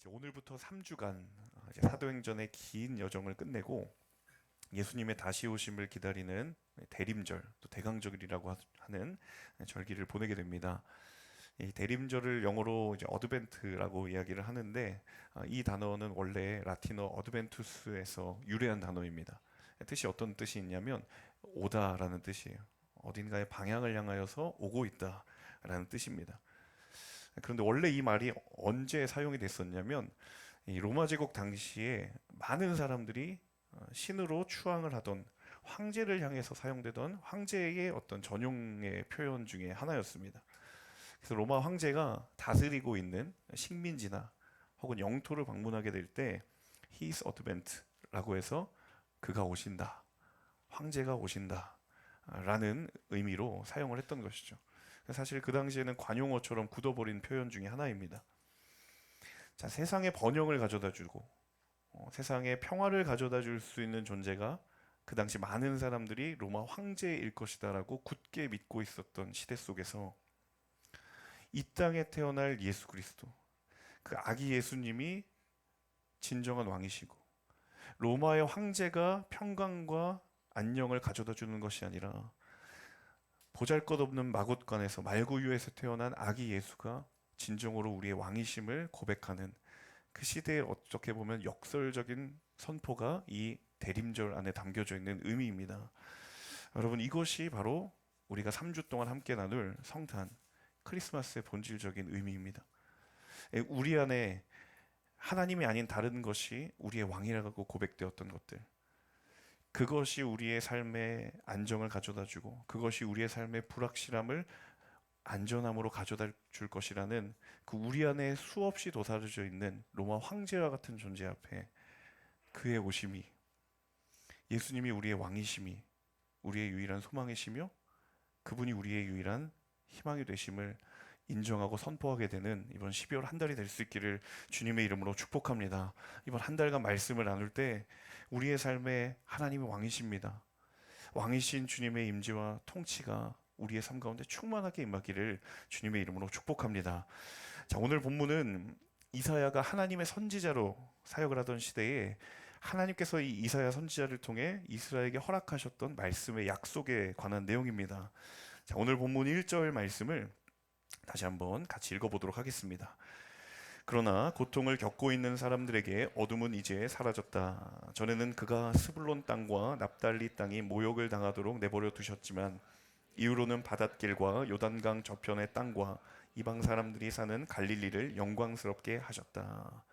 이제 오늘부터 3주간 사도행전의 긴 여정을 끝내고 예수님의 다시 오심을 기다리는 대림절, 또 대강절이라고 하는 절기를 보내게 됩니다. 이 대림절을 영어로 이제 어드벤트라고 이야기를 하는데, 이 단어는 원래 라틴어 어드벤투스에서 유래한 단어입니다. 뜻이 어떤 뜻이 있냐면 오다라는 뜻이에요. 어딘가의 방향을 향하여서 오고 있다라는 뜻입니다. 그런데 원래 이 말이 언제 사용이 됐었냐면 이 로마 제국 당시에 많은 사람들이 신으로 추앙을 하던 황제를 향해서 사용되던 황제의 어떤 전용의 표현 중에 하나였습니다. 그래서 로마 황제가 다스리고 있는 식민지나 혹은 영토를 방문하게 될 때 His Advent라고 해서 그가 오신다, 황제가 오신다 라는 의미로 사용을 했던 것이죠. 사실 그 당시에는 관용어처럼 굳어버린 표현 중에 하나입니다. 자, 세상에 번영을 가져다 주고 세상에 평화를 가져다 줄 수 있는 존재가 그 당시 많은 사람들이 로마 황제일 것이다라고 굳게 믿고 있었던 시대 속에서 이 땅에 태어날 예수 그리스도, 그 아기 예수님이 진정한 왕이시고 로마의 황제가 평강과 안녕을 가져다 주는 것이 아니라 보잘것없는 마곳간에서 말구유에서 태어난 아기 예수가 진정으로 우리의 왕이심을 고백하는 그 시대에 어떻게 보면 역설적인 선포가 이 대림절 안에 담겨져 있는 의미입니다. 여러분, 이것이 바로 우리가 3주 동안 함께 나눌 성탄, 크리스마스의 본질적인 의미입니다. 우리 안에 하나님이 아닌 다른 것이 우리의 왕이라고 고백되었던 것들, 그것이 우리의 삶에 안정을 가져다 주고 그것이 우리의 삶의 불확실함을 안전함으로 가져다 줄 것이라는 그 우리 안에 수없이 도사려져 있는 로마 황제와 같은 존재 앞에 그의 오심이, 예수님이 우리의 왕이심이 우리의 유일한 소망이시며 그분이 우리의 유일한 희망이 되심을 인정하고 선포하게 되는 이번 12월 한 달이 될 수 있기를 주님의 이름으로 축복합니다. 이번 한 달간 말씀을 나눌 때 우리의 삶에 하나님이 왕이십니다. 왕이신 주님의 임재와 통치가 우리의 삶 가운데 충만하게 임하기를 주님의 이름으로 축복합니다. 자, 오늘 본문은 이사야가 하나님의 선지자로 사역을 하던 시대에 하나님께서 이 이사야 선지자를 통해 이스라엘에게 허락하셨던 말씀의 약속에 관한 내용입니다. 자, 오늘 본문 1절 말씀을 다시 한번 같이 읽어보도록 하겠습니다. 그러나 고통을 겪고 있는 사람들에게 어둠은 이제 사라졌다. 전에는 그가 스불론 땅과 납달리 땅이 모욕을 당하도록 내버려 두셨지만 이후로는 바닷길과 요단강 저편의 땅과 이방 사람들이 사는 갈릴리를 영광스럽게 하셨다.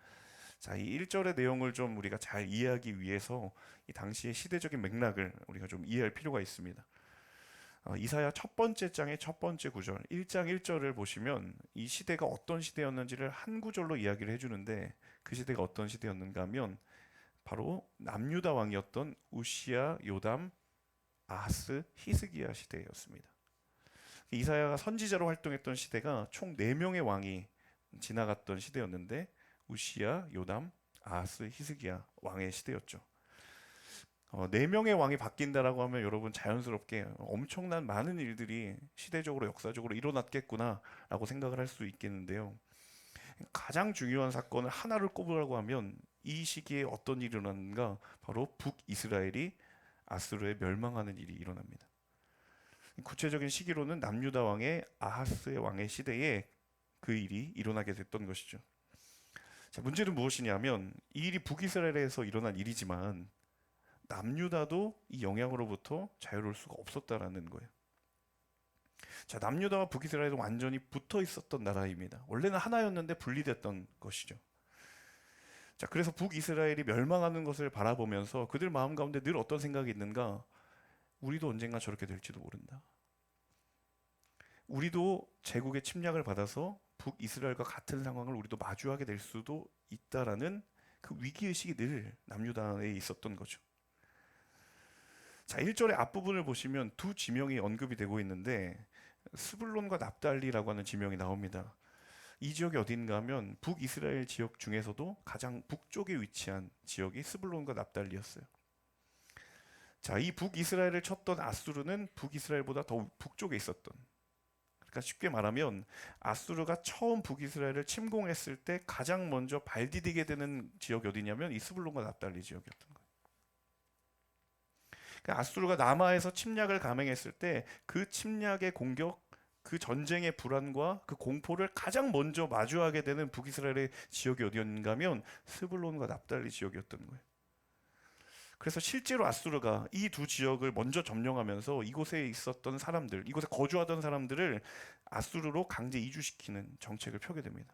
자, 이 1절의 내용을 좀 우리가 잘 이해하기 위해서 이 당시의 시대적인 맥락을 우리가 좀 이해할 필요가 있습니다. 이사야 첫 번째 장의 첫 번째 구절, 1장 1절을 보시면 이 시대가 어떤 시대였는지를 한 구절로 이야기를 해주는데 그 시대가 어떤 시대였는가 하면 바로 남유다 왕이었던 우시야, 요담, 아하스, 히스기야 시대였습니다. 이사야가 선지자로 활동했던 시대가 총 4명의 왕이 지나갔던 시대였는데 우시야, 요담, 아하스, 히스기야 왕의 시대였죠. 4명의 왕이 바뀐다라고 하면 여러분 자연스럽게 엄청난 많은 일들이 시대적으로 역사적으로 일어났겠구나라고 생각을 할 수 있겠는데요. 가장 중요한 사건을 하나를 꼽으라고 하면 이 시기에 어떤 일이 일어났는가? 바로 북이스라엘이 아수르에 멸망하는 일이 일어납니다. 구체적인 시기로는 남유다 왕의 아하스의 왕의 시대에 그 일이 일어나게 됐던 것이죠. 자, 문제는 무엇이냐면 이 일이 북이스라엘에서 일어난 일이지만 남유다도 이 영향으로부터 자유로울 수가 없었다라는 거예요. 자, 남유다와 북이스라엘은 완전히 붙어 있었던 나라입니다. 원래는 하나였는데 분리됐던 것이죠. 자, 그래서 북이스라엘이 멸망하는 것을 바라보면서 그들 마음 가운데 늘 어떤 생각이 있는가? 우리도 언젠가 저렇게 될지도 모른다. 우리도 제국의 침략을 받아서 북이스라엘과 같은 상황을 우리도 마주하게 될 수도 있다라는 그 위기의식이 늘 남유다에 있었던 거죠. 자, 1절의 앞부분을 보시면 두 지명이 언급이 되고 있는데 스불론과 납달리라고 하는 지명이 나옵니다. 이 지역이 어딘가 하면 북이스라엘 지역 중에서도 가장 북쪽에 위치한 지역이 스불론과 납달리였어요. 자, 이 북이스라엘을 쳤던 아수르는 북이스라엘보다 더 북쪽에 있었던, 그러니까 쉽게 말하면 아수르가 처음 북이스라엘을 침공했을 때 가장 먼저 발 디디게 되는 지역이 어디냐면 이 스불론과 납달리 지역이었던 거예요. 그러니까 아수르가 남하에서 침략을 감행했을 때 그 침략의 공격, 그 전쟁의 불안과 그 공포를 가장 먼저 마주하게 되는 북이스라엘의 지역이 어디였는가 하면 스불론과 납달리 지역이었던 거예요. 그래서 실제로 아수르가 이 두 지역을 먼저 점령하면서 이곳에 있었던 사람들, 이곳에 거주하던 사람들을 아수르로 강제 이주시키는 정책을 펴게 됩니다.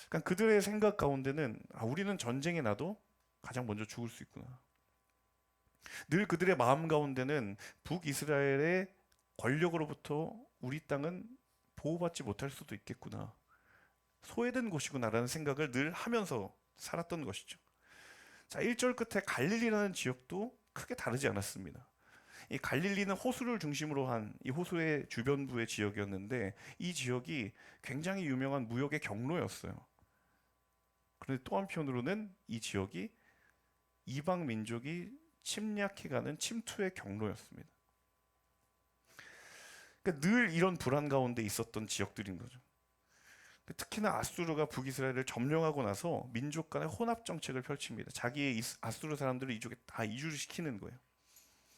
그러니까 그들의 생각 가운데는 우리는 전쟁에 나도 가장 먼저 죽을 수 있구나. 늘 그들의 마음 가운데는 북이스라엘의 권력으로부터 우리 땅은 보호받지 못할 수도 있겠구나. 소외된 곳이구나라는 생각을 늘 하면서 살았던 것이죠. 자, 1절 끝에 갈릴리라는 지역도 크게 다르지 않았습니다. 이 갈릴리는 호수를 중심으로 한 이 호수의 주변부의 지역이었는데 이 지역이 굉장히 유명한 무역의 경로였어요. 그런데 또 한편으로는 이 지역이 이방 민족이 침략해가는 침투의 경로였습니다. 그러니까 늘 이런 불안 가운데 있었던 지역들인 거죠. 특히나 아수르가 북이스라엘을 점령하고 나서 민족 간의 혼합 정책을 펼칩니다. 자기의 아수르 사람들을 이쪽에 다 이주를 시키는 거예요.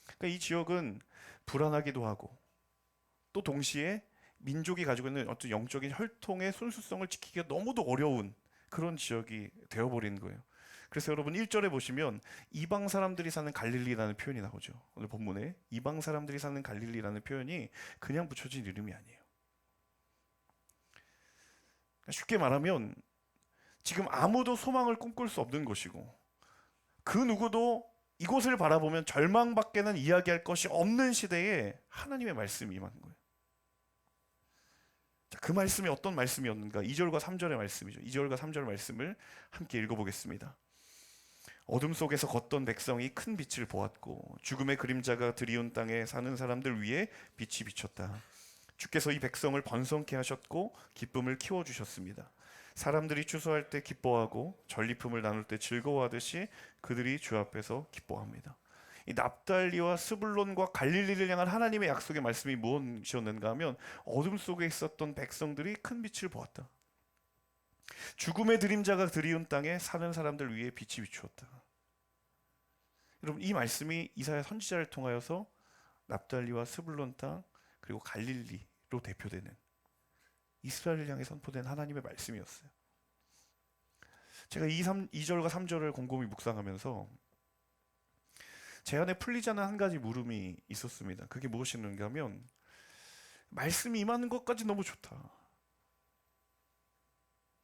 그러니까 이 지역은 불안하기도 하고 또 동시에 민족이 가지고 있는 어떤 영적인 혈통의 순수성을 지키기가 너무도 어려운 그런 지역이 되어버린 거예요. 그래서 여러분 1절에 보시면 이방 사람들이 사는 갈릴리라는 표현이 나오죠. 오늘 본문에 이방 사람들이 사는 갈릴리라는 표현이 그냥 붙여진 이름이 아니에요. 쉽게 말하면 지금 아무도 소망을 꿈꿀 수 없는 것이고 그 누구도 이곳을 바라보면 절망밖에는 이야기할 것이 없는 시대에 하나님의 말씀이 임한 거예요. 자, 그 말씀이 어떤 말씀이었는가? 2절과 3절의 말씀이죠. 2절과 3절 말씀을 함께 읽어보겠습니다. 어둠 속에서 걷던 백성이 큰 빛을 보았고 죽음의 그림자가 드리운 땅에 사는 사람들 위에 빛이 비쳤다. 주께서 이 백성을 번성케 하셨고 기쁨을 키워주셨습니다. 사람들이 추수할 때 기뻐하고 전리품을 나눌 때 즐거워하듯이 그들이 주 앞에서 기뻐합니다. 이 납달리와 스불론과 갈릴리를 향한 하나님의 약속의 말씀이 무엇이었는가 하면 어둠 속에 있었던 백성들이 큰 빛을 보았다. 죽음의 그림자가 드리운 땅에 사는 사람들 위에 빛이 비추었다. 여러분 이 말씀이 이사야 선지자를 통하여서 납달리와 스불론 땅 그리고 갈릴리로 대표되는 이스라엘을 향해 선포된 하나님의 말씀이었어요. 제가 2절과 3절을 곰곰이 묵상하면서 제 안에 풀리지 않은 한 가지 물음이 있었습니다. 그게 무엇이었는가 하면 말씀이 임하는 것까지 너무 좋다.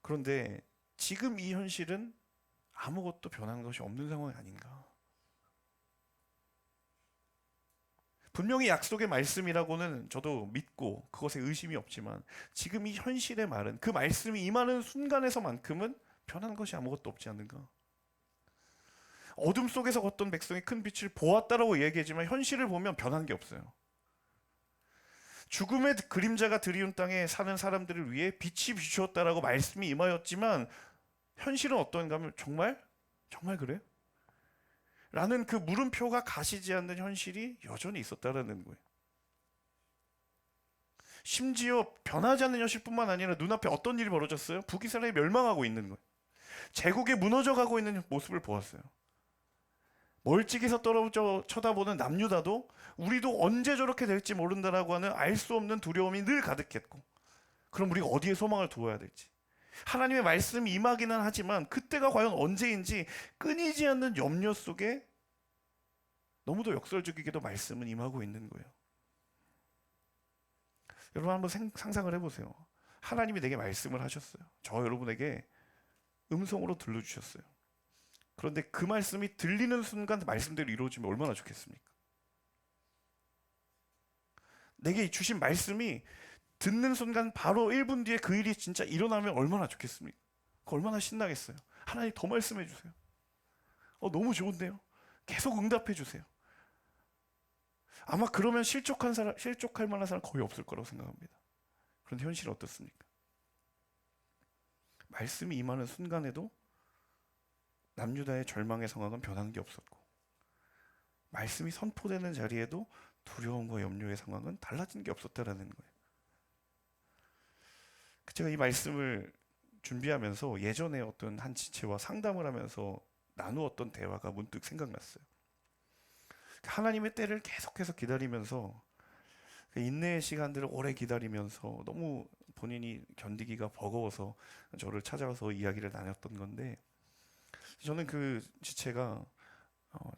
그런데 지금 이 현실은 아무것도 변한 것이 없는 상황이 아닌가. 분명히 약속의 말씀이라고는 저도 믿고 그것에 의심이 없지만 지금 이 현실의 말은 그 말씀이 임하는 순간에서만큼은 변한 것이 아무것도 없지 않는가. 어둠 속에서 걷던 백성이 큰 빛을 보았다라고 얘기하지만 현실을 보면 변한 게 없어요. 죽음의 그림자가 드리운 땅에 사는 사람들을 위해 빛이 비추었다라고 말씀이 임하였지만 현실은 어떤가 하면 정말 그래? 라는 그 물음표가 가시지 않는 현실이 여전히 있었다라는 거예요. 심지어 변하지 않는 현실뿐만 아니라 눈앞에 어떤 일이 벌어졌어요? 북이스라엘이 멸망하고 있는 거예요. 제국이 무너져가고 있는 모습을 보았어요. 멀찍이서 떨어져 쳐다보는 남유다도 우리도 언제 저렇게 될지 모른다라고 하는 알 수 없는 두려움이 늘 가득했고 그럼 우리가 어디에 소망을 두어야 될지 하나님의 말씀이 임하기는 하지만 그때가 과연 언제인지 끊이지 않는 염려 속에 너무도 역설적이게도 말씀은 임하고 있는 거예요. 여러분 한번 상상을 해보세요. 하나님이 내게 말씀을 하셨어요. 저 여러분에게 음성으로 들려주셨어요. 그런데 그 말씀이 들리는 순간 말씀대로 이루어지면 얼마나 좋겠습니까? 내게 주신 말씀이 듣는 순간 바로 1분 뒤에 그 일이 진짜 일어나면 얼마나 좋겠습니까? 얼마나 신나겠어요. 하나님 더 말씀해 주세요. 너무 좋은데요. 계속 응답해 주세요. 아마 그러면 실족할 만한 사람 거의 없을 거라고 생각합니다. 그런데 현실은 어떻습니까? 말씀이 임하는 순간에도 남유다의 절망의 상황은 변한 게 없었고 말씀이 선포되는 자리에도 두려움과 염려의 상황은 달라진 게 없었다라는 거예요. 제가 이 말씀을 준비하면서 예전에 어떤 한 지체와 상담을 하면서 나누었던 대화가 문득 생각났어요. 하나님의 때를 계속해서 기다리면서 인내의 시간들을 오래 기다리면서 너무 본인이 견디기가 버거워서 저를 찾아와서 이야기를 나눴던 건데, 저는 그 지체가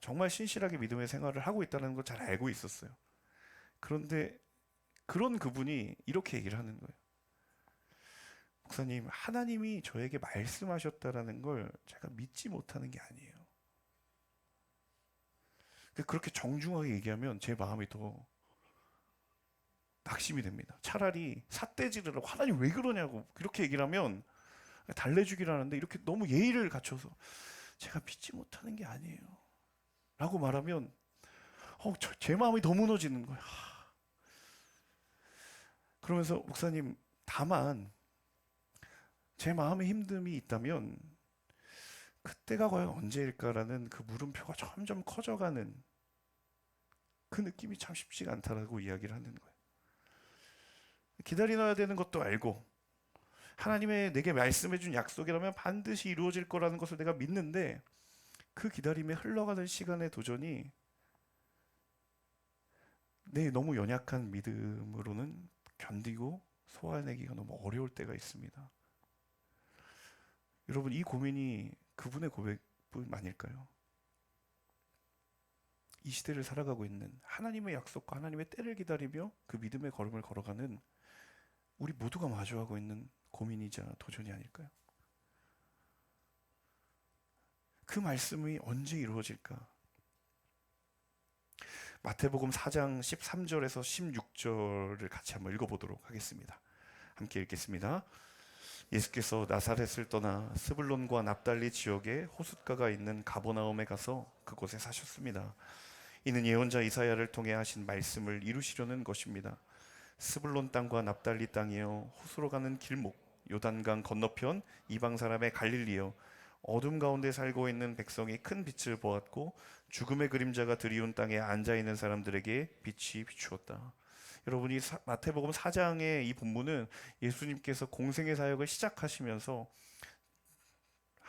정말 신실하게 믿음의 생활을 하고 있다는 걸 잘 알고 있었어요. 그런데 그런 그분이 이렇게 얘기를 하는 거예요. 목사님, 하나님이 저에게 말씀하셨다라는 걸 제가 믿지 못하는 게 아니에요. 그렇게 정중하게 얘기하면 제 마음이 더 낙심이 됩니다. 차라리 삿대질을 하고 하나님 왜 그러냐고 그렇게 얘기를 하면 달래주기라는데, 이렇게 너무 예의를 갖춰서 제가 믿지 못하는 게 아니에요 라고 말하면 제 마음이 더 무너지는 거예요. 그러면서 목사님, 다만 제 마음에 힘듦이 있다면 그때가 과연 언제일까라는 그 물음표가 점점 커져가는 그 느낌이 참 쉽지가 않다라고 이야기를 하는 거예요. 기다려야 되는 것도 알고 하나님의 내게 말씀해준 약속이라면 반드시 이루어질 거라는 것을 내가 믿는데, 그 기다림에 흘러가는 시간의 도전이 내 너무 연약한 믿음으로는 견디고 소화해내기가 너무 어려울 때가 있습니다. 여러분, 이 고민이 그분의 고백뿐 아닐까요? 이 시대를 살아가고 있는, 하나님의 약속과 하나님의 때를 기다리며 그 믿음의 걸음을 걸어가는 우리 모두가 마주하고 있는 고민이자 도전이 아닐까요? 그 말씀이 언제 이루어질까? 마태복음 4장 13절에서 16절을 같이 한번 읽어보도록 하겠습니다. 함께 읽겠습니다. 예수께서 나사렛을 떠나 스불론과 납달리 지역에 호숫가가 있는 가버나움에 가서 그곳에 사셨습니다. 이는 예언자 이사야를 통해 하신 말씀을 이루시려는 것입니다. 스불론 땅과 납달리 땅이여, 호수로 가는 길목, 요단강 건너편 이방 사람의 갈릴리여, 어둠 가운데 살고 있는 백성이 큰 빛을 보았고 죽음의 그림자가 드리운 땅에 앉아 있는 사람들에게 빛이 비추었다. 여러분이 마태복음 4장의 이 본문은 예수님께서 공생의 사역을 시작하시면서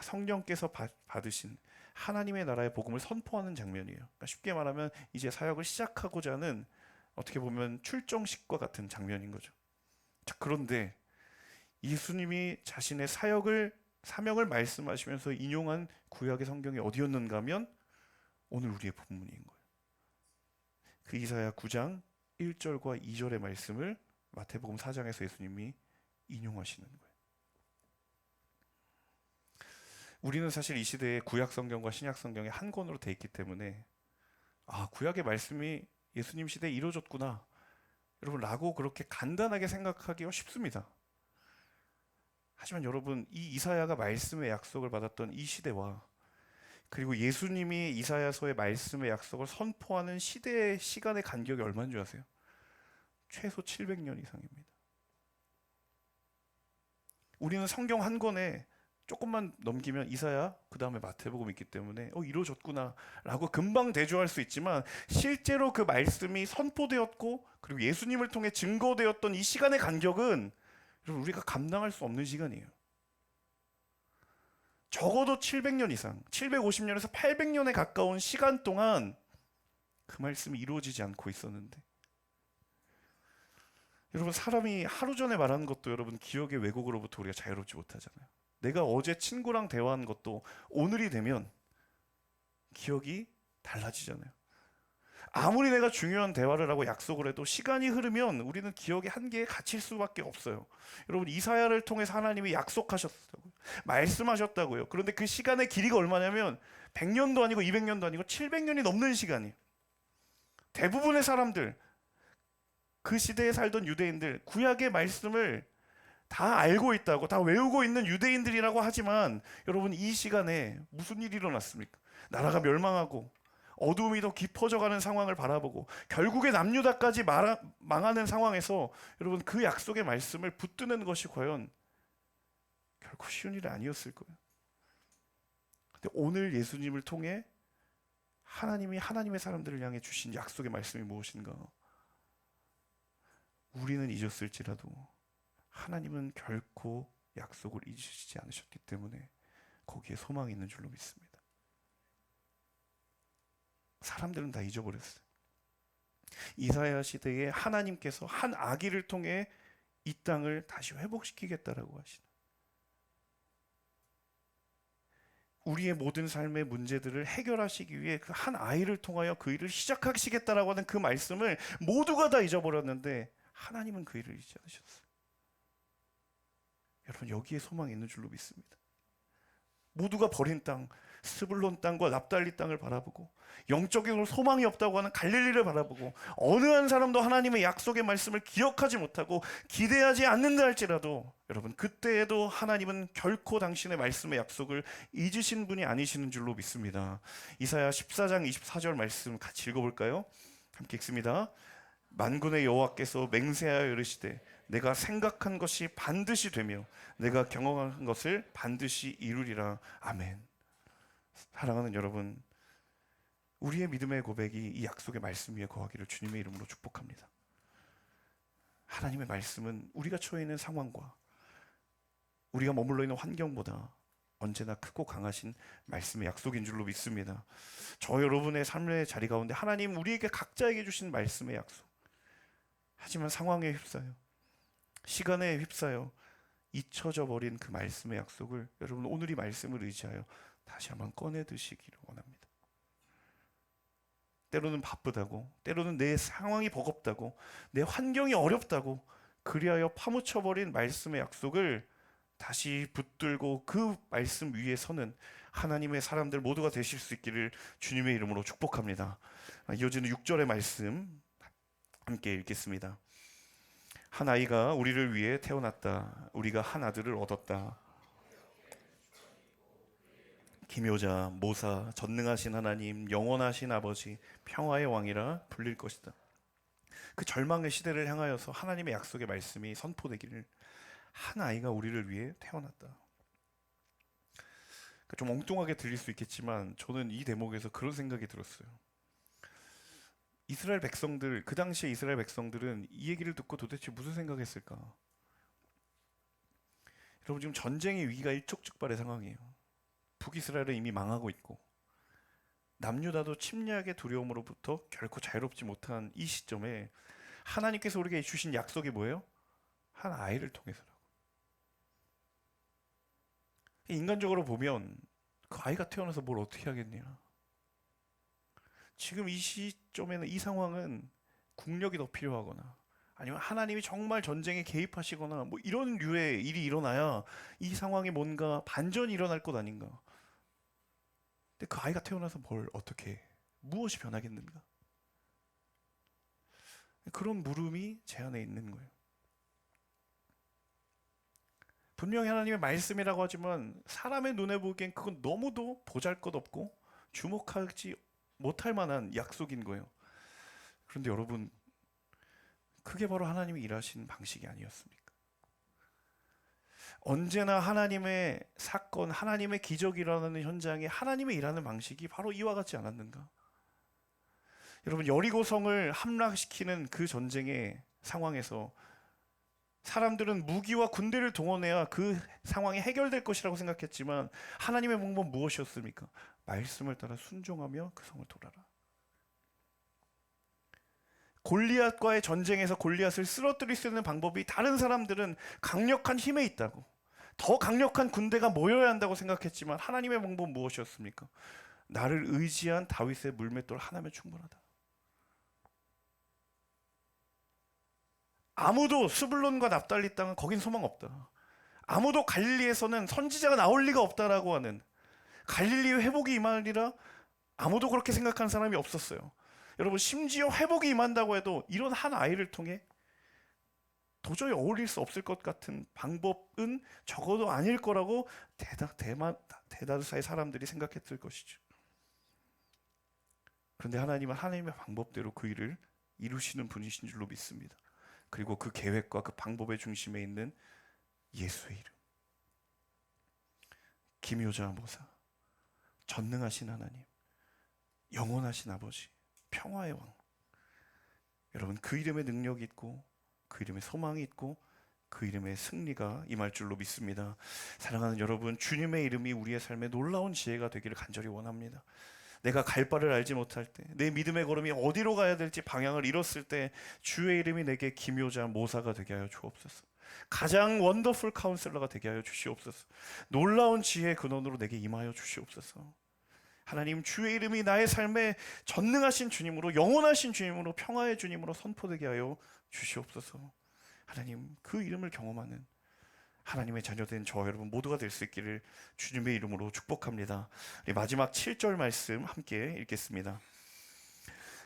성령께서 받으신 하나님의 나라의 복음을 선포하는 장면이에요. 그러니까 쉽게 말하면 이제 사역을 시작하고자 하는, 어떻게 보면 출정식과 같은 장면인 거죠. 자, 그런데 예수님이 자신의 사명을 말씀하시면서 인용한 구약의 성경이 어디였는가 하면 오늘 우리의 본문인 거예요. 그 이사야 9장 1절과 2절의 말씀을 마태복음 4장에서 예수님이 인용하시는 거예요. 우리는 사실 이 시대에 구약 성경과 신약 성경이 한 권으로 돼 있기 때문에 구약의 말씀이 예수님 시대에 이루어졌구나 여러분 라고 그렇게 간단하게 생각하기가 쉽습니다. 하지만 여러분, 이 이사야가 말씀의 약속을 받았던 이 시대와 그리고 예수님이 이사야서의 말씀의 약속을 선포하는 시대의 시간의 간격이 얼마인 줄 아세요? 최소 700년 이상입니다. 우리는 성경 한 권에 조금만 넘기면 이사야, 그 다음에 마태복음 있기 때문에 이루어졌구나 라고 금방 대조할 수 있지만, 실제로 그 말씀이 선포되었고 그리고 예수님을 통해 증거되었던 이 시간의 간격은 여러분, 우리가 감당할 수 없는 시간이에요. 적어도 700년 이상, 750년에서 800년에 가까운 시간 동안 그 말씀이 이루어지지 않고 있었는데, 여러분, 사람이 하루 전에 말하는 것도 여러분 기억의 왜곡으로부터 우리가 자유롭지 못하잖아요. 내가 어제 친구랑 대화한 것도 오늘이 되면 기억이 달라지잖아요. 아무리 내가 중요한 대화를 하고 약속을 해도 시간이 흐르면 우리는 기억의 한계에 갇힐 수밖에 없어요. 여러분, 이사야를 통해서 하나님이 약속하셨다고요. 말씀하셨다고요. 그런데 그 시간의 길이가 얼마냐면 100년도 아니고 200년도 아니고 700년이 넘는 시간이에요. 대부분의 사람들, 그 시대에 살던 유대인들, 구약의 말씀을 다 알고 있다고, 다 외우고 있는 유대인들이라고 하지만 여러분, 이 시간에 무슨 일이 일어났습니까? 나라가 멸망하고 어두움이 더 깊어져가는 상황을 바라보고 결국에 남유다까지 망하는 상황에서 여러분, 그 약속의 말씀을 붙드는 것이 과연 결코 쉬운 일이 아니었을 거예요. 근데 오늘 예수님을 통해 하나님이 하나님의 사람들을 향해 주신 약속의 말씀이 무엇인가? 우리는 잊었을지라도 하나님은 결코 약속을 잊으시지 않으셨기 때문에 거기에 소망이 있는 줄로 믿습니다. 사람들은 다 잊어버렸어요. 이사야 시대에 하나님께서 한 아기를 통해 이 땅을 다시 회복시키겠다라고 하시는, 우리의 모든 삶의 문제들을 해결하시기 위해 그 한 아이를 통하여 그 일을 시작하시겠다라고 하는 그 말씀을 모두가 다 잊어버렸는데 하나님은 그 일을 잊지 않으셨어요. 여러분, 여기에 소망이 있는 줄로 믿습니다. 모두가 버린 땅, 스불론 땅과 납달리 땅을 바라보고, 영적으로 소망이 없다고 하는 갈릴리를 바라보고, 어느 한 사람도 하나님의 약속의 말씀을 기억하지 못하고 기대하지 않는다 할지라도, 여러분, 그때에도 하나님은 결코 당신의 말씀의 약속을 잊으신 분이 아니시는 줄로 믿습니다. 이사야 14장 24절 말씀 같이 읽어볼까요? 함께 읽습니다. 만군의 여호와께서 맹세하여 이르시되 내가 생각한 것이 반드시 되며 내가 경험한 것을 반드시 이루리라. 아멘. 사랑하는 여러분, 우리의 믿음의 고백이 이 약속의 말씀 위에 거하기를 주님의 이름으로 축복합니다. 하나님의 말씀은 우리가 처해 있는 상황과 우리가 머물러 있는 환경보다 언제나 크고 강하신 말씀의 약속인 줄로 믿습니다. 저 여러분의 삶의 자리 가운데 하나님 우리에게 각자에게 주신 말씀의 약속, 하지만 상황에 휩싸여, 시간에 휩싸여 잊혀져 버린 그 말씀의 약속을 여러분 오늘 이 말씀을 의지하여 다시 한번 꺼내 드시기를 원합니다. 때로는 바쁘다고, 때로는 내 상황이 버겁다고, 내 환경이 어렵다고 그리하여 파묻혀버린 말씀의 약속을 다시 붙들고 그 말씀 위에 서는 하나님의 사람들 모두가 되실 수 있기를 주님의 이름으로 축복합니다. 이어지는 6절의 말씀 함께 읽겠습니다. 한 아이가 우리를 위해 태어났다. 우리가 한 아들을 얻었다. 기묘자, 모사, 전능하신 하나님, 영원하신 아버지, 평화의 왕이라 불릴 것이다. 그 절망의 시대를 향하여서 하나님의 약속의 말씀이 선포되기를, 한 아이가 우리를 위해 태어났다. 좀 엉뚱하게 들릴 수 있겠지만 저는 이 대목에서 그런 생각이 들었어요. 이스라엘 백성들, 그 당시에 이스라엘 백성들은 이 얘기를 듣고 도대체 무슨 생각했을까? 여러분, 지금 전쟁의 위기가 일촉즉발의 상황이에요. 북이스라엘은 이미 망하고 있고 남유다도 침략의 두려움으로부터 결코 자유롭지 못한 이 시점에 하나님께서 우리에게 주신 약속이 뭐예요? 한 아이를 통해서라고. 인간적으로 보면 그 아이가 태어나서 뭘 어떻게 하겠냐. 지금 이 시점에는, 이 상황은 국력이 더 필요하거나 아니면 하나님이 정말 전쟁에 개입하시거나 뭐 이런 류의 일이 일어나야 이 상황에 뭔가 반전이 일어날 것 아닌가. 근데 그 아이가 태어나서 뭘 어떻게, 무엇이 변하겠는가? 그런 물음이 제 안에 있는 거예요. 분명히 하나님의 말씀이라고 하지만 사람의 눈에 보기엔 그건 너무도 보잘것없고 주목하지 못할 만한 약속인 거예요. 그런데 여러분, 그게 바로 하나님이 일하신 방식이 아니었습니까? 언제나 하나님의 사건, 하나님의 기적이 일어나는 현장에 하나님의 일하는 방식이 바로 이와 같지 않았는가? 여러분, 여리고성을 함락시키는 그 전쟁의 상황에서 사람들은 무기와 군대를 동원해야 그 상황이 해결될 것이라고 생각했지만 하나님의 방법은 무엇이었습니까? 말씀을 따라 순종하며 그 성을 돌아라. 골리앗과의 전쟁에서 골리앗을 쓰러뜨릴 수 있는 방법이 다른 사람들은 강력한 힘에 있다고, 더 강력한 군대가 모여야 한다고 생각했지만 하나님의 방법은 무엇이었습니까? 나를 의지한 다윗의 물맷돌 하나면 충분하다. 아무도 스불론과 납달리 땅은 거긴 소망 없다. 아무도 갈릴리에서는 선지자가 나올 리가 없다라고 하는, 갈릴리의 회복이 임하리라 아무도 그렇게 생각하는 사람이 없었어요. 여러분, 심지어 회복이 임한다고 해도 이런 한 아이를 통해 도저히 어울릴 수 없을 것 같은 방법은 적어도 아닐 거라고 대다수의 사람들이 생각했을 것이죠. 그런데 하나님은 하나님의 방법대로 그 일을 이루시는 분이신 줄로 믿습니다. 그리고 그 계획과 그 방법의 중심에 있는 예수의 이름, 기묘자 모사, 전능하신 하나님, 영원하신 아버지, 평화의 왕. 여러분, 그 이름에 능력이 있고 그 이름에 소망이 있고 그 이름의 승리가 임할 줄로 믿습니다. 사랑하는 여러분, 주님의 이름이 우리의 삶에 놀라운 지혜가 되기를 간절히 원합니다. 내가 갈 바를 알지 못할 때, 내 믿음의 걸음이 어디로 가야 될지 방향을 잃었을 때 주의 이름이 내게 기묘자 모사가 되게 하여 주옵소서. 가장 원더풀 카운셀러가 되게 하여 주시옵소서. 놀라운 지혜의 근원으로 내게 임하여 주시옵소서. 하나님, 주의 이름이 나의 삶에 전능하신 주님으로, 영원하신 주님으로, 평화의 주님으로 선포되게 하여 주시옵소서. 하나님, 그 이름을 경험하는 하나님의 자녀된 저 여러분 모두가 될 수 있기를 주님의 이름으로 축복합니다. 우리 마지막 7절 말씀 함께 읽겠습니다.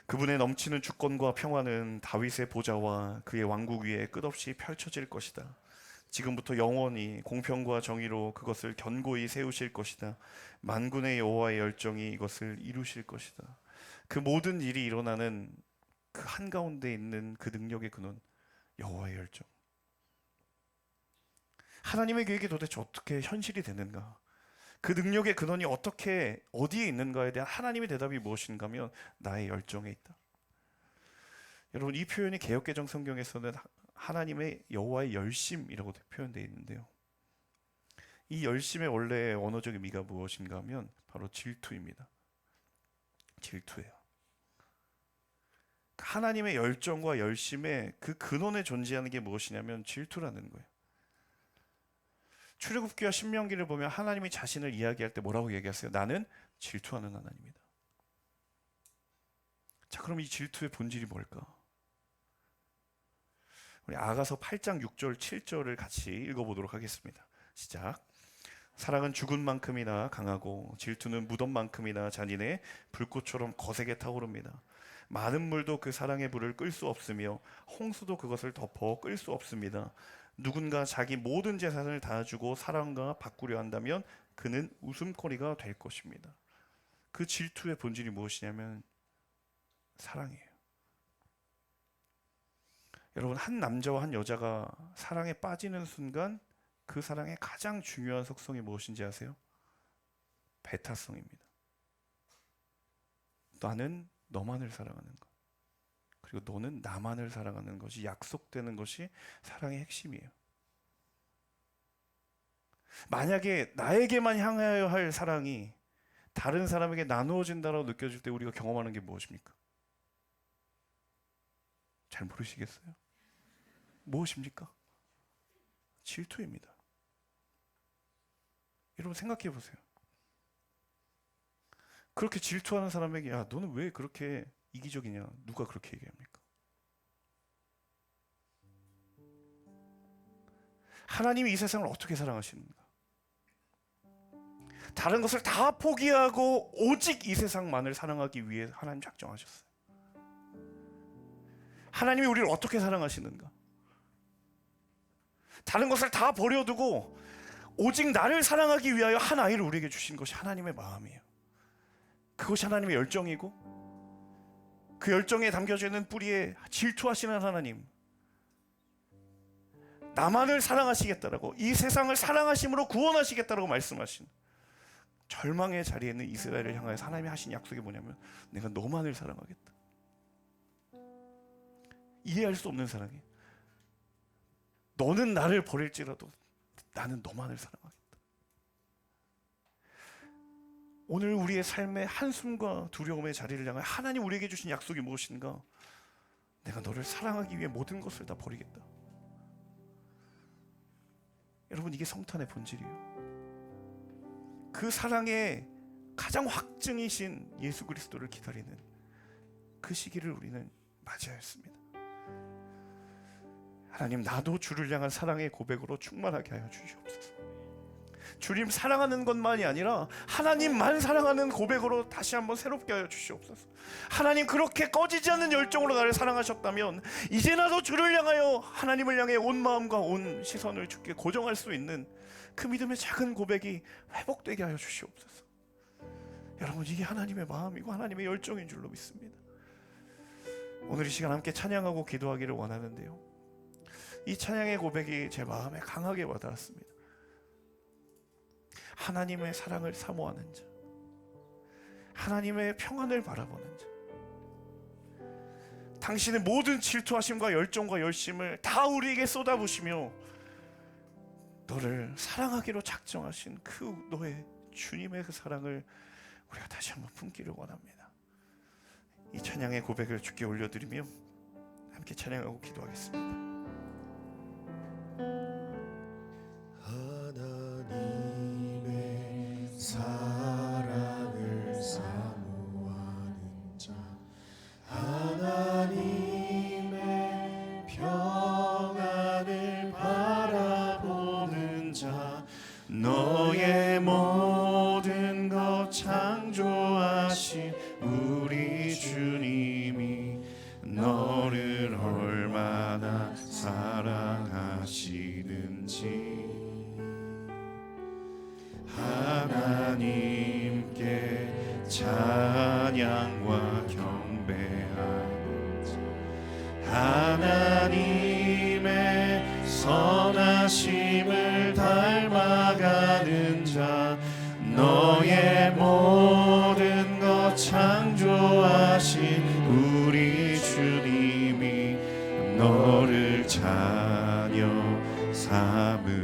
그분의 넘치는 주권과 평화는 다윗의 보좌와 그의 왕국 위에 끝없이 펼쳐질 것이다. 지금부터 영원히 공평과 정의로 그것을 견고히 세우실 것이다. 만군의 여호와의 열정이 이것을 이루실 것이다. 그 모든 일이 일어나는 그 한가운데 있는 그 능력의 근원, 여호와의 열정. 하나님의 계획이 도대체 어떻게 현실이 되는가? 그 능력의 근원이 어떻게 어디에 있는가에 대한 하나님의 대답이 무엇인가 하면 나의 열정에 있다. 여러분, 이 표현이 개역개정 성경에서는 하나님의 여호와의 열심이라고 표현되어 있는데요, 이 열심의 원래 언어적 의미가 무엇인가 하면 바로 질투입니다. 질투예요. 하나님의 열정과 열심의 그 근원에 존재하는 게 무엇이냐면 질투라는 거예요. 출애굽기와 신명기를 보면 하나님이 자신을 이야기할 때 뭐라고 얘기하세요? 나는 질투하는 하나님이다. 자, 그럼 이 질투의 본질이 뭘까? 우리 아가서 8장 6절 7절을 같이 읽어보도록 하겠습니다. 시작. 사랑은 죽은 만큼이나 강하고 질투는 무덤만큼이나 잔인해 불꽃처럼 거세게 타오릅니다. 많은 물도 그 사랑의 불을 끌 수 없으며 홍수도 그것을 덮어 끌 수 없습니다. 누군가 자기 모든 재산을 다 주고 사랑과 바꾸려 한다면 그는 웃음거리가 될 것입니다. 그 질투의 본질이 무엇이냐면 사랑이에요. 여러분, 한 남자와 한 여자가 사랑에 빠지는 순간 그 사랑의 가장 중요한 속성이 무엇인지 아세요? 배타성입니다. 나는 너만을 사랑하는 것, 그리고 너는 나만을 사랑하는 것이 약속되는 것이 사랑의 핵심이에요. 만약에 나에게만 향하여 할 사랑이 다른 사람에게 나누어진다고 느껴질 때 우리가 경험하는 게 무엇입니까? 잘 모르시겠어요? 무엇입니까? 질투입니다. 여러분, 생각해 보세요. 그렇게 질투하는 사람에게 야, 너는 왜 그렇게 이기적이냐? 누가 그렇게 얘기합니까? 하나님이 이 세상을 어떻게 사랑하시는가? 다른 것을 다 포기하고 오직 이 세상만을 사랑하기 위해 하나님 작정하셨어요. 하나님이 우리를 어떻게 사랑하시는가? 다른 것을 다 버려두고 오직 나를 사랑하기 위하여 한 아이를 우리에게 주신 것이 하나님의 마음이에요. 그것이 하나님의 열정이고, 그 열정에 담겨져 있는 뿌리에 질투하시는 하나님, 나만을 사랑하시겠다라고, 이 세상을 사랑하심으로 구원하시겠다라고 말씀하신 절망의 자리에 있는 이스라엘을 향하여 하나님이 하신 약속이 뭐냐면 내가 너만을 사랑하겠다. 이해할 수 없는 사랑이에요. 너는 나를 버릴지라도 나는 너만을 사랑하겠다. 오늘 우리의 삶의 한숨과 두려움의 자리를 향해 하나님 우리에게 주신 약속이 무엇인가? 내가 너를 사랑하기 위해 모든 것을 다 버리겠다. 여러분, 이게 성탄의 본질이에요. 그 사랑의 가장 확증이신 예수 그리스도를 기다리는 그 시기를 우리는 맞이하였습니다. 하나님, 나도 주를 향한 사랑의 고백으로 충만하게 하여 주시옵소서. 주님 사랑하는 것만이 아니라 하나님만 사랑하는 고백으로 다시 한번 새롭게 하여 주시옵소서. 하나님, 그렇게 꺼지지 않는 열정으로 나를 사랑하셨다면 이제 나도 주를 향하여, 하나님을 향해 온 마음과 온 시선을 주께 고정할 수 있는 그 믿음의 작은 고백이 회복되게 하여 주시옵소서. 여러분, 이게 하나님의 마음이고 하나님의 열정인 줄로 믿습니다. 오늘 이 시간 함께 찬양하고 기도하기를 원하는데요, 이 찬양의 고백이 제 마음에 강하게 와닿았습니다. 하나님의 사랑을 사모하는 자, 하나님의 평안을 바라보는 자, 당신의 모든 질투하심과 열정과 열심을 다 우리에게 쏟아부으시며 너를 사랑하기로 작정하신 그 너의 주님의 그 사랑을 우리가 다시 한번 품기를 원합니다. 이 찬양의 고백을 주께 올려드리며 함께 찬양하고 기도하겠습니다. 하나님의 사랑을 사모하는 자, 하나님의 평안을 바라보는 자, 너의 모든 것 창조하신 우리 주님이 너를 얼마나 사랑하시는지 하나님께 찬양과 경배하는 자, 하나님의 선하심을 닮아가는 자, 너의 모든 것 창조하신 우리 주님이 너를 자녀 삼으셨네.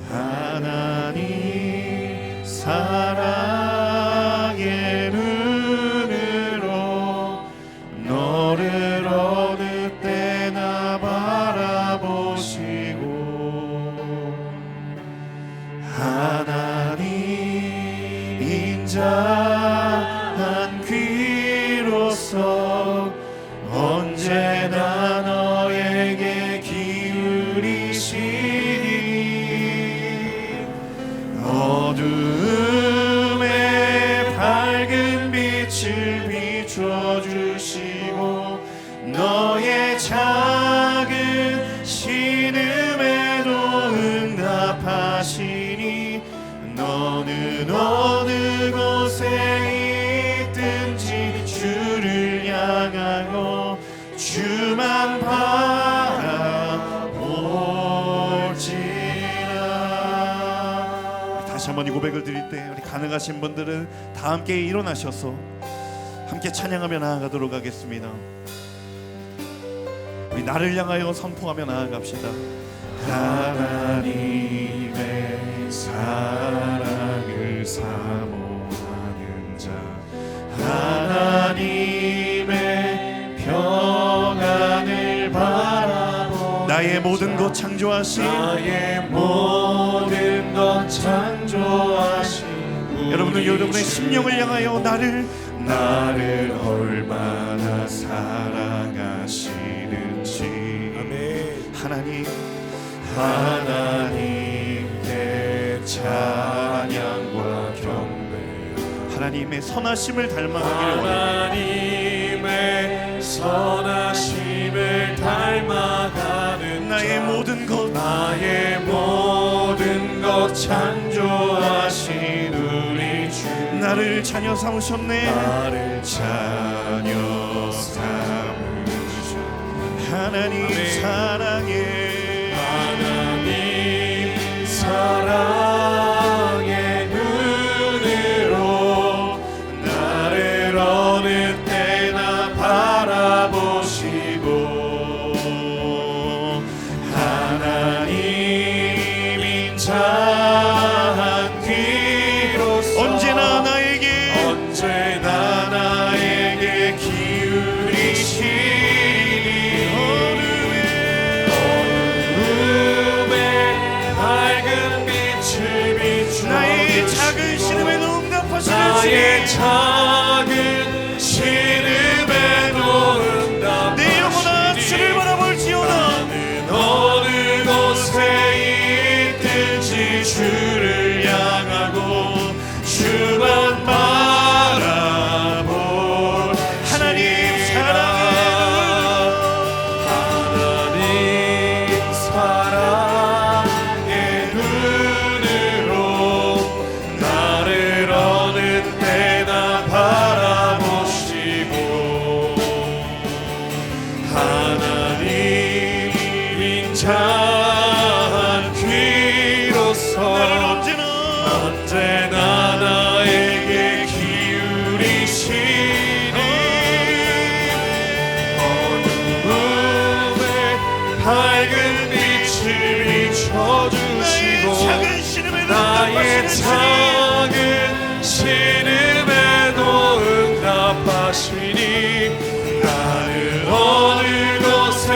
하나님 사랑의 눈으로 너를 어느 때나 바라보시고 하나님 인자한 귀로서 언제나 너에게 기울이시니 어두움에 밝은 빛을 비춰주시고 너의 작은 신음에도 응답하시니 너는 어느 곳에 있든지 주를 향하고 주만 바라볼지라. 다시 한번 이 고백을 드릴 때 우리 가능하신 분들은 다 함께 일어나셔서 함께 찬양하며 나아가도록 하겠습니다. 우리 나를 향하여 선포하며 나아갑시다. 하나님의 사랑을 사모하는 자, 하나님의 평안을 바라보 나의 모든 것 창조하신 나의 모든 것 창조하신 여러분은 여러분의 심령을 향하여 나를 얼마나 사랑하시는지 아멘. 하나님께 찬양과 경배 하나님의 선하심을 닮아가기를 원합니다. 하나님의 선하심을 닮아가는 나의 모든 것 창조하신 우리 주 나를 자녀 삼으셨네. 나를 자녀 삼으셨네. 하나님 아멘. 사랑해 하나님 사랑의 눈으로 나를 어느 때나 바라보시고 하나님 인자한 귀로서 언제나 나에게 기울이시니 어둠에 밝은 빛을 비추어 나의 작은 신음에도 응답하시는 나의 작은 신음에도 응답하시니 내 영혼아 주를 바라볼지어다. 나는 어느 곳에 있든지 주를 향하고 주만 바라볼 하나님 하나님 사랑의 눈으로 나를 어느 때나 바라보시고 하나님 인자한 귀로서 나를 언제나 나에게 기울이시니 어둠에 나의 작은 신음에도 응답하시니 나는 어느 곳에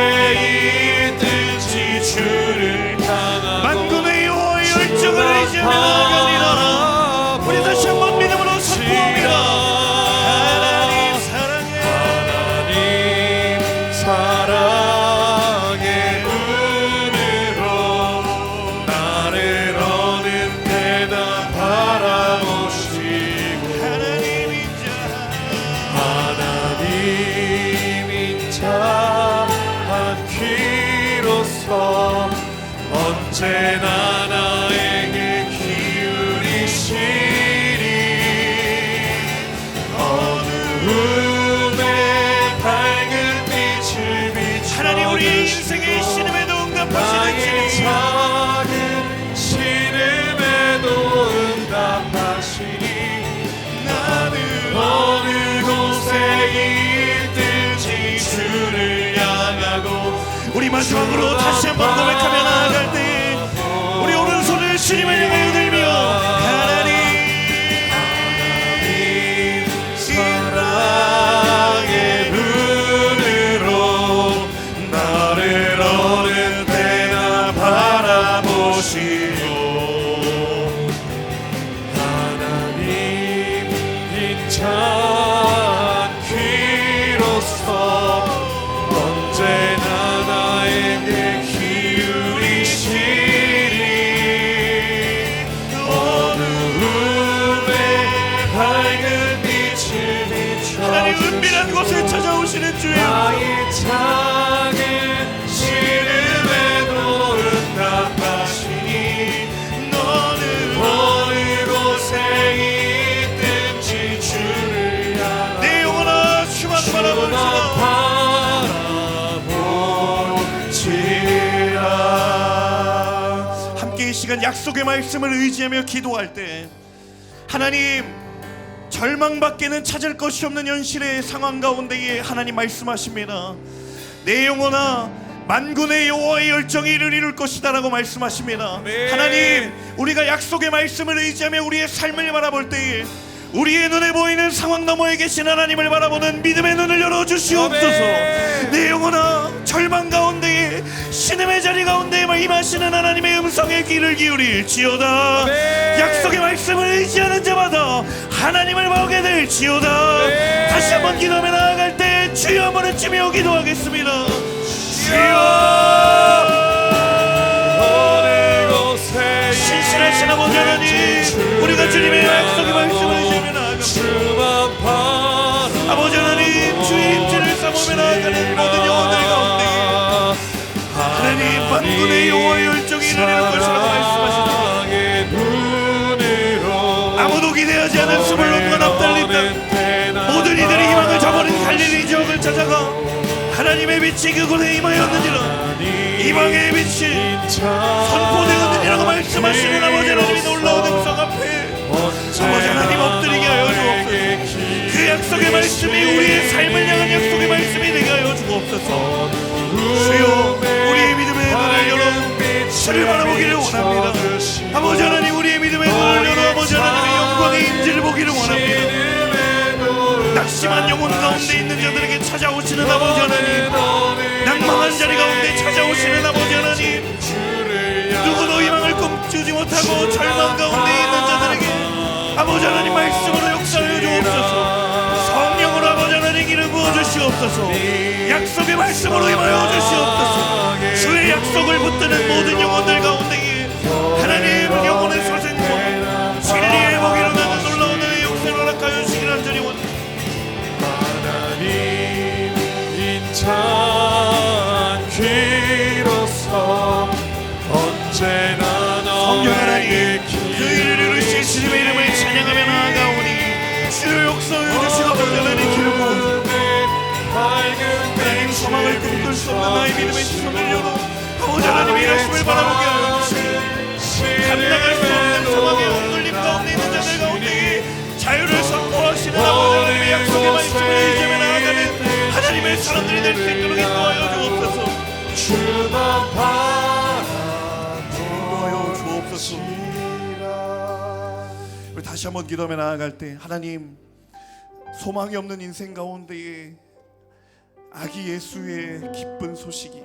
있든지 주를 향하고 만군의 여호와의 열정을 의지하며 나아가리라. 우리 다시 한번 믿음으로 선포합니다. 하나님 사랑해, 하나님 사랑의 눈으로 나를 어느 때나 바라보시고 하나님인 자 한 귀로서 언제나 나에게 기울이시리. 어두움에 밝은 빛을 비춰 하나님 우리의 인생의 신음에도 응답하시는 주님, 작은 신음에도 응답하시니 나는 어느 곳에 있든지 주를 향하고. 우리 마지막으로 다시 한번 고백하며 나아갈 때 우리 오른손을 주님을 향하여 들며 하나님 사랑의 눈으로 나를 어느 때나 바라보시고 하나님인 자 귀로서 언제나 나에게 기울이시리. 어두움에 밝은 빛을 비춰 하나님 은밀한 곳에 찾아오시는 주여, 나의 작은 신음에도 응답하시니 너는 어느 곳에 있든지 주를 향하고 내 영혼아 주만 바라볼지라. 함께 이 시간 약속의 말씀을 의지하며 기도할 때 하나님 절망밖에는 찾을 것이 없는 현실의 상황 가운데에 하나님 말씀하십니다. 내 영혼아 만군의 여호와의 열정이 이를 이룰 것이다 라고 말씀하십니다. 하나님 우리가 약속의 말씀을 의지하며 우리의 삶을 바라볼 때에 우리의 눈에 보이는 상황 너머에 계신 하나님을 바라보는 믿음의 눈을 열어주시옵소서. 내 영혼아 절망 가운데에 신음의 자리 가운데에 임하시는 하나님의 음성에 귀를 기울일지어다. 약속의 말씀을 의지하는 자마다 하나님을 보게 될지어다. 다시 한번 기도하며 나아갈 때 주여 한번 외치며 기도하겠습니다. 주여 신실하신 아버지 하나님, 우리가 주님의 약속의 말씀을 의지하며 나아갑니다. 아버지 하나님 주의 임재를 삼으며 나아가는 모든 영혼들 가운데 하나님 만군의 여호와의 열정이 이루어지는 것이라고 말씀하십니다. 아무도 기대하지 않은 스불론과 납달리 땅 모든 이들이 희망을 저버린 갈릴리 지역을 찾아가 하나님의 빛이 그곳에 임하였느니라. 이방의 빛이 선포되었느니라고 말씀하시는 아버지 하나님의 놀라운 음성 앞에 아버지 하나님 엎드리게 하여 주옵소서. 그 약속의 말씀이 우리의 삶을 향한 약속의 말씀이 되게 하여 주옵소서. 주여 우리의 믿음의 눈을 열어 주를 바라보기를 원합니다. 아버지 하나님 우리의 믿음의 눈을 열어 아버지 하나님의 영광의 임재를 보기를 원합니다. 낙심한 영혼 가운데 있는 자들에게 찾아오시는 아버지 하나님, 낭망한 자리 가운데 찾아오시는 아버지 하나님, 누구도 희망을 꿈꾸지 못하고 절망 가운데 있는 자들에게 아버지 하나님 말씀으로 역사하여 주옵소서. 성령으로 아버지 하나님 기름 부어주시옵소서. 약속의 말씀으로 임하여 주시옵소서. 주의 약속을 붙드는 모든 영혼들 가운데 하나님 영혼의 소생과 진리의 복이 일어나는 놀라운 은혜의 역사를 허락하여 주시기를 간절히 원합니다. 하나님 인찬 귀로서 언제나 성령 하나님 그 일을 이루신 주님의 이름을 찬양하며 나아가오니 주의 역사하여 주시고 아버지 하나님 기름 부어주옵소서. 하나님 소망을 꿈꿀 수 없는 나의 믿음의 손을 열어 아버지 하나님의 일하심을 바라보게 하여 주시고 감당할 수 없는 상황의 흔들림 가운데 있는 자들 가운데 자유를 선포하시는 아버지 하나님의 약속의 말씀을 의지하며 나아가는 하나님의 사람들이 될 수 있도록 인도하여 주옵소서. 주만 바라보여 주옵소서. 우리 다시 한번 기도하며 나아갈 때, 하나님, 소망이 없는 인생 가운데에 아기 예수의 기쁜 소식이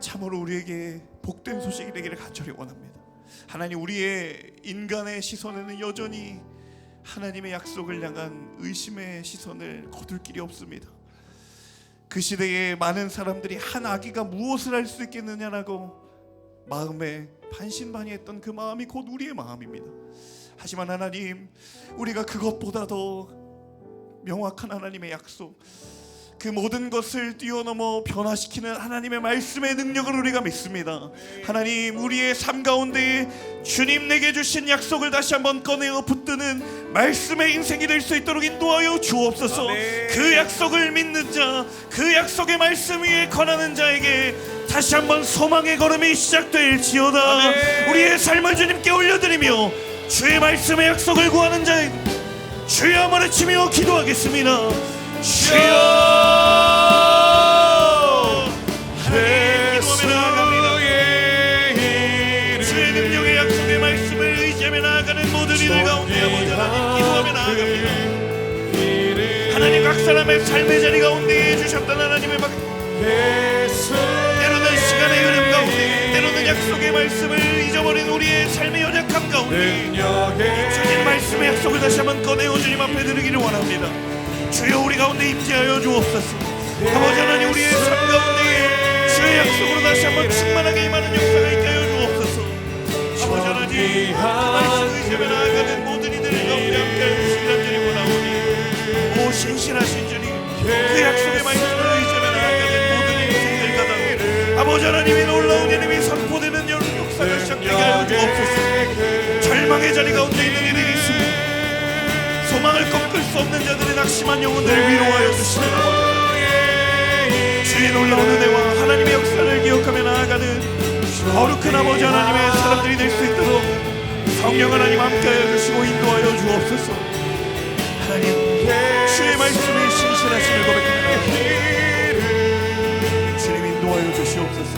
참으로 우리에게 복된 소식이 되기를 간절히 원합니다. 하나님, 우리의 인간의 시선에는 여전히 하나님의 약속을 향한 의심의 시선을 거둘 길이 없습니다. 그 시대에 많은 사람들이 한 아기가 무엇을 할 수 있겠느냐라고 마음에 반신반의했던 그 마음이 곧 우리의 마음입니다. 하지만 하나님, 우리가 그것보다도 명확한 하나님의 약속, 그 모든 것을 뛰어넘어 변화시키는 하나님의 말씀의 능력을 우리가 믿습니다. 하나님, 우리의 삶 가운데 주님 내게 주신 약속을 다시 한번 꺼내어 붙드는 말씀의 인생이 될 수 있도록 인도하여 주옵소서. 그 약속을 믿는 자, 그 약속의 말씀 위에 권하는 자에게 다시 한번 소망의 걸음이 시작될지어다. 우리의 삶을 주님께 올려드리며 주의 말씀의 약속을 구하는 자에게 주여 한번 외치며 기도하겠습니다. 주여, 주의 능력의 약속의 말씀을 의지하며 나아가는 모든 이들 가운데 아버지 하나님 기도하며 나아갑니다. 하나님, 각 사람의 삶의 자리 가운데 주셨던 하나님의 때로는 시간의 흐름 가운데, 때로는 약속의 말씀을 잊어버린 우리의 삶의 연약함 가운데 주님 말씀의 약속을 다시 한번 꺼내어 주님 앞에 드리기를 원합니다. 주여, 우리 가운데 임재하여 주옵소서. 아버지 하나님, 우리의 삶 가운데 주의 약속으로 다시 한번 충만하게 임하는 역사가 있게 하여 주옵소서. 아버지 하나님, 그 말씀 의지하며 나아가는 모든 이들의 가운데 함께하여 주시기를 간절히 원하오니, 오 신실하신 주님, 그 약속의 말씀을 의지하며 나아가는 모든 인생들 가다 아버지 하나님의 놀라운 이름이 선포되는 여러 역사가 시작되게 하여 주옵소서. 절망의 자리 가운데 있는 이들이 있습니다. 소망을 꺾을 수 없는 자들의 낙심한 영혼들을 위로하여 주시는 아버지, 주의 놀라운 은혜와 하나님의 역사를 기억하며 나아가는 거룩한 아버지 하나님의 사람들이 될 수 있도록 성령 하나님 함께하여 주시고 인도하여 주옵소서. 하나님, 주의 말씀에 신실하심을 고백합니다. 주님 인도하여 주시옵소서.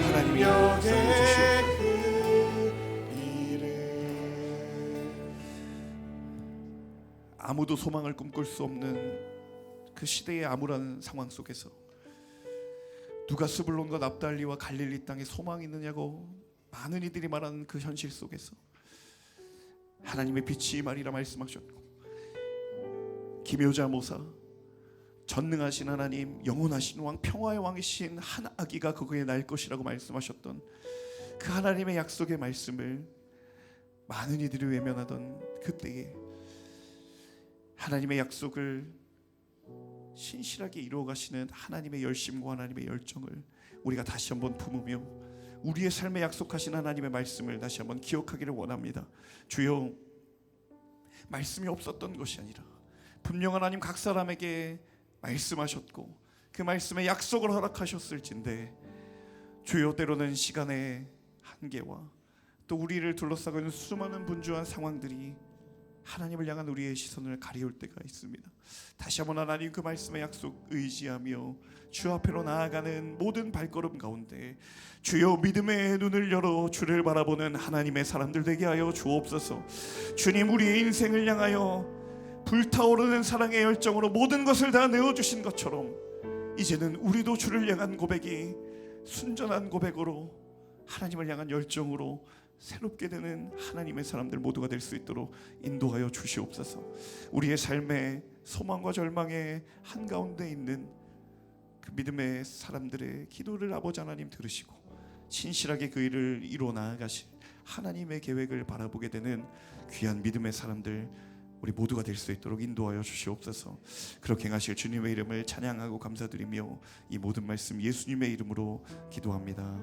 하나님이 역사하여 주시옵소서. 아무도 소망을 꿈꿀 수 없는 그 시대의 암울한 상황 속에서 누가 스불론과 납달리와 갈릴리 땅에 소망이 있느냐고 많은 이들이 말하는 그 현실 속에서 하나님의 빛이 임하리라 말씀하셨고, 기묘자 모사, 전능하신 하나님, 영원하신 왕, 평화의 왕이신 한 아기가 그거에 날 것이라고 말씀하셨던 그 하나님의 약속의 말씀을 많은 이들이 외면하던 그때에 하나님의 약속을 신실하게 이루어 가시는 하나님의 열심과 하나님의 열정을 우리가 다시 한번 품으며 우리의 삶에 약속하신 하나님의 말씀을 다시 한번 기억하기를 원합니다. 주여, 말씀이 없었던 것이 아니라 분명 하나님 각 사람에게 말씀하셨고 그 말씀에 약속을 허락하셨을진데, 주여, 때로는 시간의 한계와 또 우리를 둘러싸고 있는 수많은 분주한 상황들이 하나님을 향한 우리의 시선을 가리울 때가 있습니다. 다시 한번 하나님 그 말씀의 약속 의지하며 주 앞으로 나아가는 모든 발걸음 가운데 주여, 믿음의 눈을 열어 주를 바라보는 하나님의 사람들 되게 하여 주옵소서. 주님, 우리의 인생을 향하여 불타오르는 사랑의 열정으로 모든 것을 다 내어주신 것처럼 이제는 우리도 주를 향한 고백이 순전한 고백으로 하나님을 향한 열정으로 새롭게 되는 하나님의 사람들 모두가 될 수 있도록 인도하여 주시옵소서. 우리의 삶의 소망과 절망의 한가운데 있는 그 믿음의 사람들의 기도를 아버지 하나님 들으시고 신실하게 그 일을 이루어 나아가신 하나님의 계획을 바라보게 되는 귀한 믿음의 사람들 우리 모두가 될 수 있도록 인도하여 주시옵소서. 그렇게 행하실 주님의 이름을 찬양하고 감사드리며 이 모든 말씀 예수님의 이름으로 기도합니다.